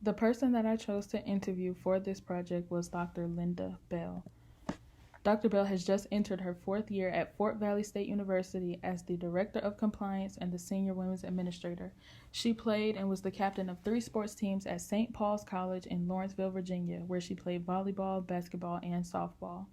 The person that I chose to interview for this project was Dr. Linda Bell. Dr. Bell has just entered her 4th year at Fort Valley State University as the Director of Compliance and the Senior Women's Administrator. She played and was the captain of 3 sports teams at St. Paul's College in Lawrenceville, Virginia, where she played volleyball, basketball, and softball.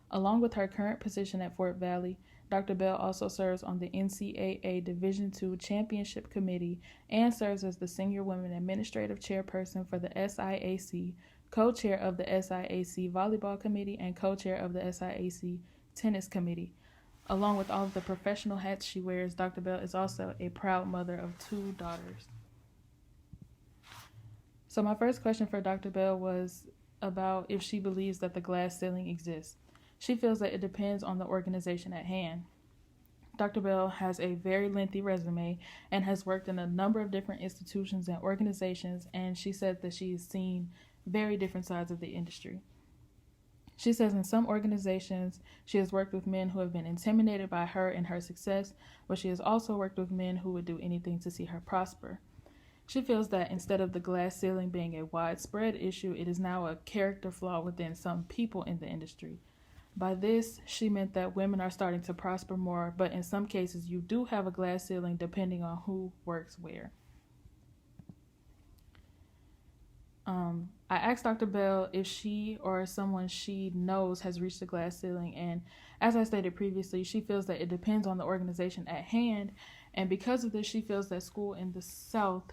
Along with her current position at Fort Valley, Dr. Bell also serves on the NCAA Division II Championship Committee and serves as the Senior Women Administrative Chairperson for the SIAC, co-chair of the SIAC Volleyball Committee, and co-chair of the SIAC Tennis Committee. Along with all of the professional hats she wears, Dr. Bell is also a proud mother of 2 daughters. So my first question for Dr. Bell was about if she believes that the glass ceiling exists. She feels that it depends on the organization at hand. Dr. Bell has a very lengthy resume and has worked in a number of different institutions and organizations, and she said that she has seen very different sides of the industry. She says in some organizations, she has worked with men who have been intimidated by her and her success, but she has also worked with men who would do anything to see her prosper. She feels that instead of the glass ceiling being a widespread issue, it is now a character flaw within some people in the industry. By this, she meant that women are starting to prosper more, but in some cases you do have a glass ceiling depending on who works where. I asked Dr. Bell if she or someone she knows has reached the glass ceiling, and as I stated previously, she feels that it depends on the organization at hand, and because of this, she feels that schools in the South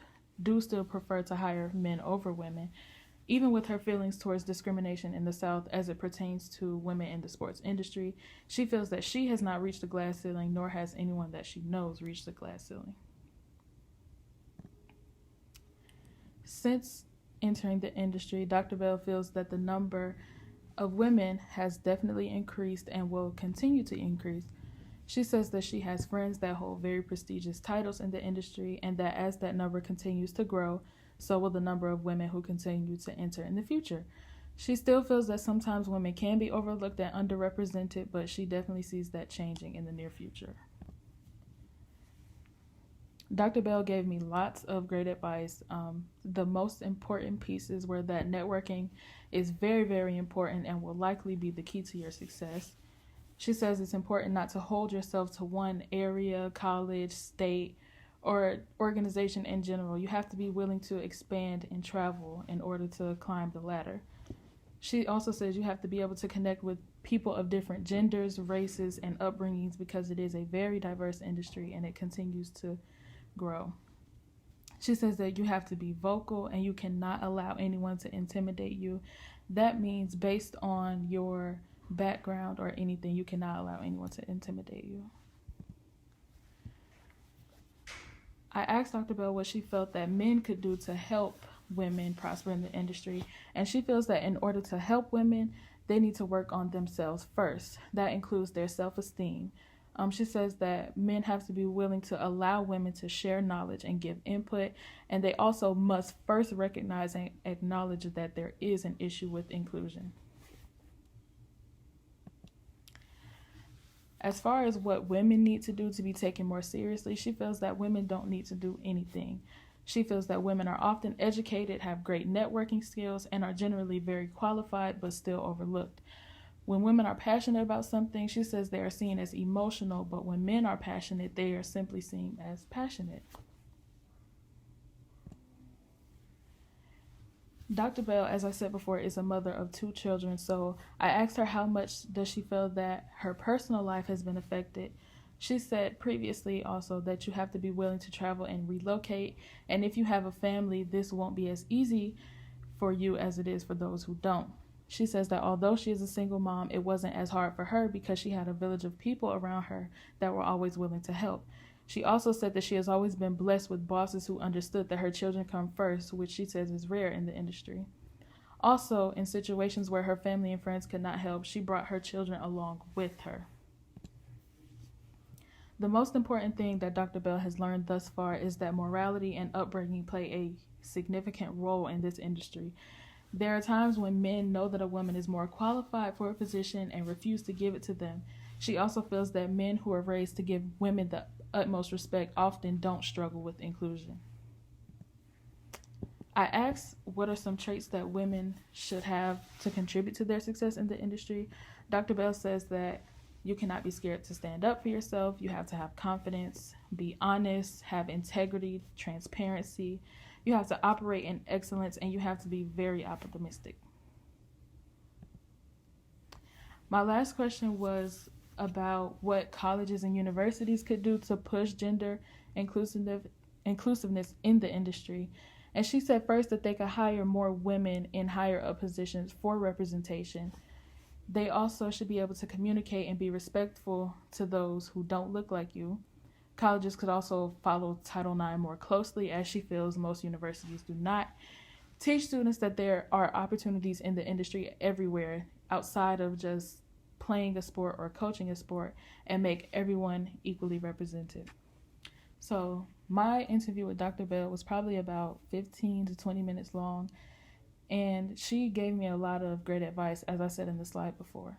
do still prefer to hire men over women, even with her feelings towards discrimination in the South as it pertains to women in the sports industry. She feels that she has not reached the glass ceiling, nor has anyone that she knows reached the glass ceiling. Since entering the industry, Dr. Bell feels that the number of women has definitely increased and will continue to increase. She says that she has friends that hold very prestigious titles in the industry, and that as that number continues to grow, so will the number of women who continue to enter in the future. She still feels that sometimes women can be overlooked and underrepresented, but she definitely sees that changing in the near future. Dr. Bell gave me lots of great advice. The most important pieces were that networking is very, very important and will likely be the key to your success. She says it's important not to hold yourself to one area, college, state, or organization in general. You have to be willing to expand and travel in order to climb the ladder. She also says you have to be able to connect with people of different genders, races, and upbringings because it is a very diverse industry and it continues to grow. She says that you have to be vocal and you cannot allow anyone to intimidate you. That means based on your background or anything, you cannot allow anyone to intimidate you. I asked Dr. Bell what she felt that men could do to help women prosper in the industry, and she feels that in order to help women, they need to work on themselves first. That includes their self-esteem. She says that men have to be willing to allow women to share knowledge and give input, and they also must first recognize and acknowledge that there is an issue with inclusion. As far as what women need to do to be taken more seriously, she feels that women don't need to do anything. She feels that women are often educated, have great networking skills, and are generally very qualified but still overlooked. When women are passionate about something, she says they are seen as emotional, but when men are passionate, they are simply seen as passionate. Dr. Bell, as I said before, is a mother of 2 children, so I asked her how much does she feel that her personal life has been affected. She said previously also that you have to be willing to travel and relocate, and if you have a family, this won't be as easy for you as it is for those who don't. She says that although she is a single mom, it wasn't as hard for her because she had a village of people around her that were always willing to help. She also said that she has always been blessed with bosses who understood that her children come first, which she says is rare in the industry. Also, in situations where her family and friends could not help, she brought her children along with her. The most important thing that Dr. Bell has learned thus far is that morality and upbringing play a significant role in this industry. There are times when men know that a woman is more qualified for a position and refuse to give it to them. She also feels that men who are raised to give women the utmost respect often don't struggle with inclusion. I asked what are some traits that women should have to contribute to their success in the industry, Dr. Bell says that you cannot be scared to stand up for yourself. You have to have confidence, be honest, have integrity, transparency. You have to operate in excellence, and you have to be very optimistic. My last question was about what colleges and universities could do to push gender inclusiveness in the industry. And she said first that they could hire more women in higher up positions for representation. They also should be able to communicate and be respectful to those who don't look like you. Colleges could also follow Title IX more closely, as she feels most universities do not. Teach students that there are opportunities in the industry everywhere outside of just playing a sport or coaching a sport, and make everyone equally represented. So my interview with Dr. Bell was probably about 15 to 20 minutes long, and she gave me a lot of great advice, as I said in the slide before.